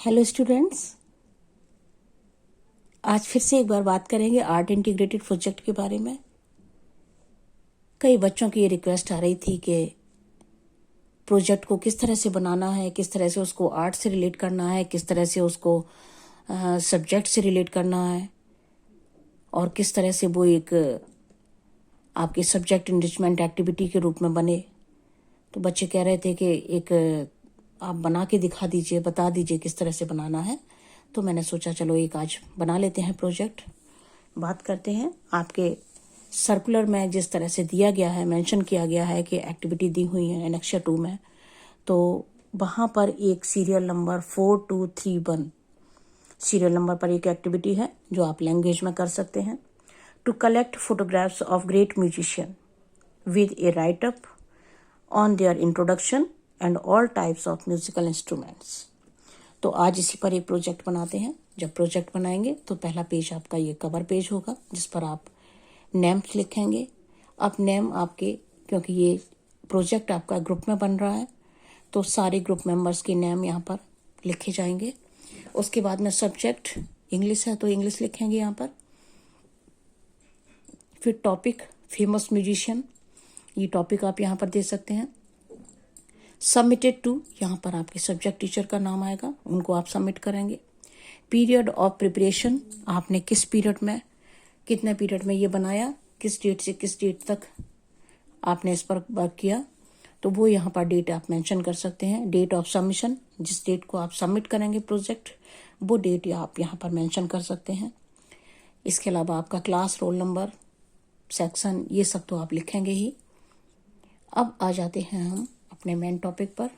Hello students, आज फिर से एक बार बात करेंगे आर्ट इंटीग्रेटेड प्रोजेक्ट के बारे में। कई बच्चों की ये रिक्वेस्ट आ रही थी कि प्रोजेक्ट को किस तरह से बनाना है, किस तरह से उसको आर्ट से रिलेट करना है, किस तरह से उसको सब्जेक्ट से रिलेट करना है और किस तरह से वो एक आपके सब्जेक्ट इनरिचमेंट एक्टिविटी के रूप में बने। तो बच्चे कह रहे थे कि एक आप बना के दिखा दीजिए, बता दीजिए किस तरह से बनाना है। तो मैंने सोचा चलो एक आज बना लेते हैं प्रोजेक्ट। बात करते हैं आपके सर्कुलर में जिस तरह से दिया गया है, मेंशन किया गया है कि एक्टिविटी दी हुई है एनेक्सर 2 में, तो वहाँ पर एक सीरियल नंबर 4231 सीरियल नंबर पर एक एक्टिविटी है जो आप लैंग्वेज में कर सकते हैं। To collect photographs of great musician with a write up on their introduction and all types of musical instruments. तो आज इसी पर एक प्रोजेक्ट बनाते हैं। जब प्रोजेक्ट बनाएंगे तो पहला पेज आपका ये कवर पेज होगा जिस पर आप नेम्स लिखेंगे। अब नेम आपके, क्योंकि ये प्रोजेक्ट आपका ग्रुप में बन रहा है तो सारे ग्रुप मेंबर्स के नेम यहाँ पर लिखे जाएंगे। उसके बाद में सब्जेक्ट इंग्लिश है तो इंग्लिश लिखेंगे यहाँ पर। फिर टॉपिक फेमस म्यूजिशियन, ये टॉपिक आप यहाँ पर दे सकते हैं। सबमिटेड टू, यहाँ पर आपके सब्जेक्ट टीचर का नाम आएगा, उनको आप सबमिट करेंगे। पीरियड ऑफ प्रिपरेशन, आपने किस पीरियड में, कितने पीरियड में ये बनाया, किस डेट से किस डेट तक आपने इस पर वर्क किया, तो वो यहाँ पर डेट आप मेंशन कर सकते हैं। डेट ऑफ सबमिशन, जिस डेट को आप सबमिट करेंगे प्रोजेक्ट, वो डेट आप यहाँ पर मेंशन कर सकते हैं। इसके अलावा आपका क्लास, रोल नंबर, सेक्शन, ये सब तो आप लिखेंगे ही। अब आ जाते हैं हम अपने मेन टॉपिक पर।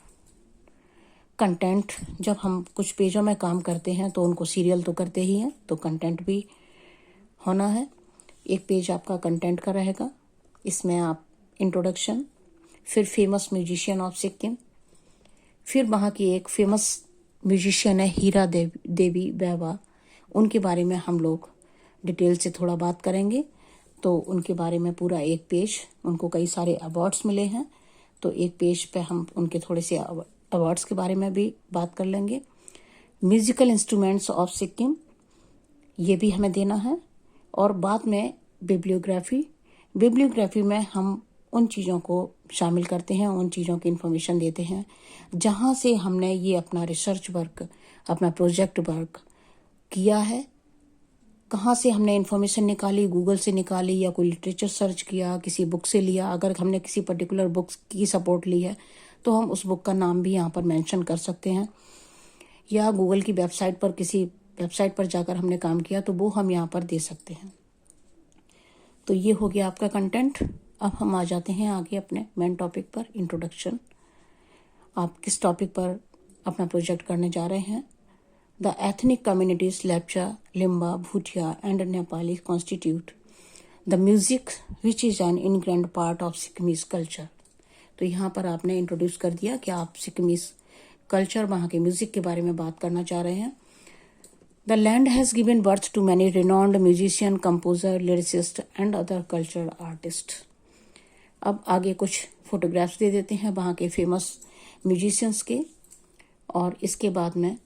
कंटेंट, जब हम कुछ पेजों में काम करते हैं तो उनको सीरियल तो करते ही हैं, तो कंटेंट भी होना है। एक पेज आपका कंटेंट का रहेगा, इसमें आप इंट्रोडक्शन, फिर फेमस म्यूजिशियन ऑफ सिक्किम, फिर वहाँ की एक फेमस म्यूजिशियन है हीरा देवी बैवा, उनके बारे में हम लोग डिटेल से थोड़ा बात करेंगे। तो उनके बारे में पूरा एक पेज, उनको कई सारे अवार्ड्स मिले हैं तो एक पेज पे हम उनके थोड़े से अवार्ड्स के बारे में भी बात कर लेंगे। म्यूजिकल इंस्ट्रूमेंट्स ऑफ सिक्किम, ये भी हमें देना है। और बाद में बिब्लियोग्राफी में हम उन चीज़ों को शामिल करते हैं, उन चीज़ों की इन्फॉर्मेशन देते हैं जहाँ से हमने ये अपना रिसर्च वर्क, अपना प्रोजेक्ट वर्क किया है, कहाँ से हमने इन्फॉर्मेशन निकाली, गूगल से निकाली या कोई लिटरेचर सर्च किया, किसी बुक से लिया। अगर हमने किसी पर्टिकुलर बुक की सपोर्ट ली है तो हम उस बुक का नाम भी यहाँ पर मेंशन कर सकते हैं, या गूगल की वेबसाइट पर, किसी वेबसाइट पर जाकर हमने काम किया तो वो हम यहाँ पर दे सकते हैं। तो ये हो गया आपका कंटेंट। अब हम आ जाते हैं आगे अपने मेन टॉपिक पर, इंट्रोडक्शन। आप किस टॉपिक पर अपना प्रोजेक्ट करने जा रहे हैं। The ethnic communities Lepcha, Limba, Bhutia and Nepali constitute the music which is an ingrained part of Sikkimese culture। तो यहाँ पर आपने इंट्रोड्यूस कर दिया कि आप सिक्किमीज कल्चर, वहाँ के म्यूजिक के बारे में बात करना चाह रहे हैं। The land has given birth to many renowned musician, composer, lyricist and other cultural artists। अब आगे कुछ फोटोग्राफ्स दे देते हैं वहाँ के फेमस म्यूजिशियंस के, और इसके बाद में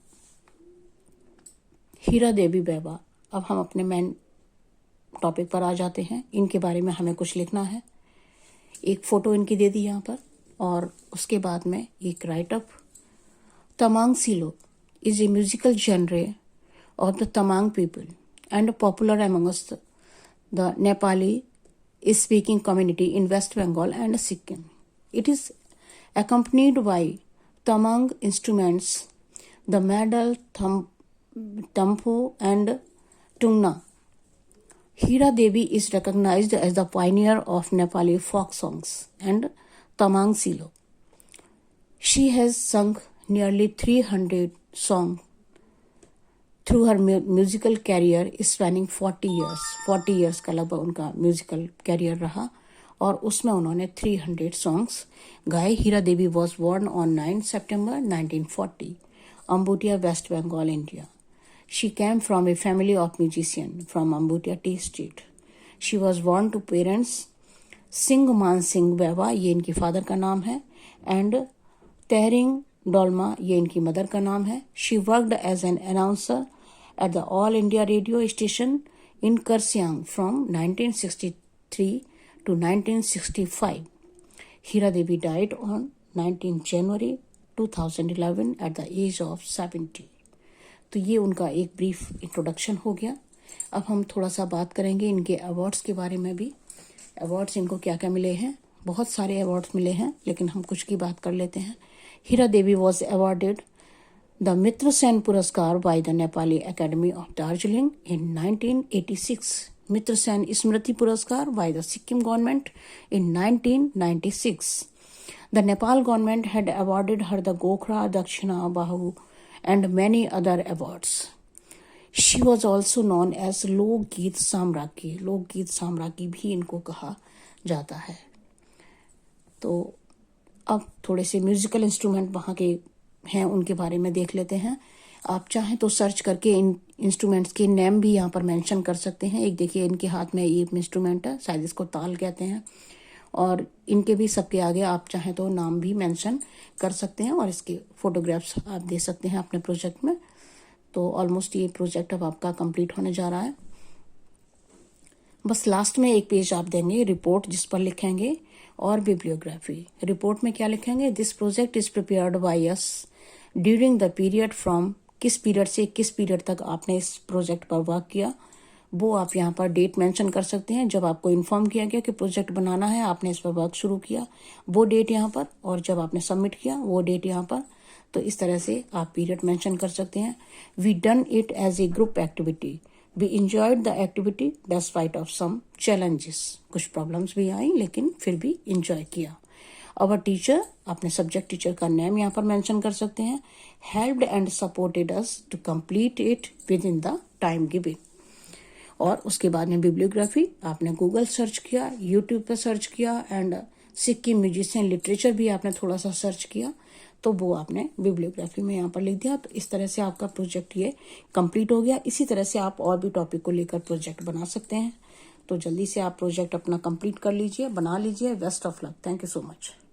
हीरा देवी बैवा। अब हम अपने मेन टॉपिक पर आ जाते हैं। इनके बारे में हमें कुछ लिखना है। एक फ़ोटो इनकी दे दी यहाँ पर, और उसके बाद में एक write up. Tamang Selo is a musical genre of the Tamang people and popular amongst the Nepali speaking community in West Bengal and Sikkim. It is accompanied by Tamang instruments, the madal, tampo and tungna. Hira Devi is recognized as the pioneer of Nepali folk songs and Tamang Silo. She has sung nearly 300 songs through her musical career spanning 40 years। 40 years का लगभग उनका musical career रहा और उसमें उन्होंने 300 songs गाए। हीरा Devi was born on 9 September 1940, Ambutia, West Bengal, India। She came from a family of musicians from Ambutia tea state। She was born to parents Singh मान सिंह बैवा, ये इनकी फादर का नाम है, एंड तेहरिंग डोल्मा, ये इनकी मदर का नाम है। She worked as an announcer at the All India Radio station in Kurseong from 1963 to 1965. Hira Devi died on 19 January 2011 at the age of 70. तो ये उनका एक ब्रीफ इंट्रोडक्शन हो गया। अब हम थोड़ा सा बात करेंगे इनके अवार्ड्स के बारे में भी। अवार्ड्स इनको क्या क्या मिले हैं, बहुत सारे अवार्ड्स मिले हैं, लेकिन हम कुछ की बात कर लेते हैं। Hira Devi was awarded the Mitra Sen Puraskar by the Nepali Academy of Darjeeling in 1986. Mitra Sen Smriti Puraskar by the Sikkim government in 1996. The Nepal government had awarded her the Gokhra, Dakshina, Bahu and many other awards. She was also known as लोक गीत साम्राज्ञी। लोक गीत साम्राज्ञी भी इनको कहा जाता है। तो अब थोड़े से म्यूजिकल इंस्ट्रूमेंट वहाँ के हैं उनके बारे में देख लेते हैं। आप चाहें तो सर्च करके इन इंस्ट्रूमेंट्स के नेम भी यहाँ पर मेंशन कर सकते हैं। एक देखिए इनके हाथ में ये इंस्ट्रूमेंट है, शायद इसको ताल कहते हैं, और इनके भी सबके आगे आप चाहें तो नाम भी मेंशन कर सकते हैं और इसके फोटोग्राफ्स आप दे सकते हैं अपने प्रोजेक्ट में। तो ऑलमोस्ट ये प्रोजेक्ट अब आपका कंप्लीट होने जा रहा है। बस लास्ट में एक पेज आप देंगे रिपोर्ट, जिस पर लिखेंगे और बिब्लियोग्राफी। रिपोर्ट में क्या लिखेंगे, this project is prepared by us during the period from, किस पीरियड से किस पीरियड तक आपने इस प्रोजेक्ट पर वर्क किया, वो आप यहाँ पर डेट मेंशन कर सकते हैं। जब आपको इन्फॉर्म किया गया कि प्रोजेक्ट बनाना है, आपने इस पर वर्क शुरू किया, वो डेट यहाँ पर, और जब आपने सबमिट किया वो डेट यहाँ पर। तो इस तरह से आप पीरियड मेंशन कर सकते हैं। We done it as a group activity, we enjoyed the activity despite of some challenges. कुछ प्रॉब्लम्स भी आई लेकिन फिर भी इंजॉय किया। अवर टीचर, अपने सब्जेक्ट टीचर का नेम यहाँ पर मेंशन कर सकते हैं। Helped and supported us to complete it within the time given. और उसके बाद में बिब्लियोग्राफी, आपने गूगल सर्च किया, यूट्यूब पर सर्च किया, एंड सिक्किम म्यूजिशियन लिटरेचर भी आपने थोड़ा सा सर्च किया, तो वो आपने बिब्लियोग्राफी में यहाँ पर लिख दिया। तो इस तरह से आपका प्रोजेक्ट ये कंप्लीट हो गया। इसी तरह से आप और भी टॉपिक को लेकर प्रोजेक्ट बना सकते हैं। तो जल्दी से आप प्रोजेक्ट अपना कंप्लीट कर लीजिए, बना लीजिए। Best of luck. Thank you so much.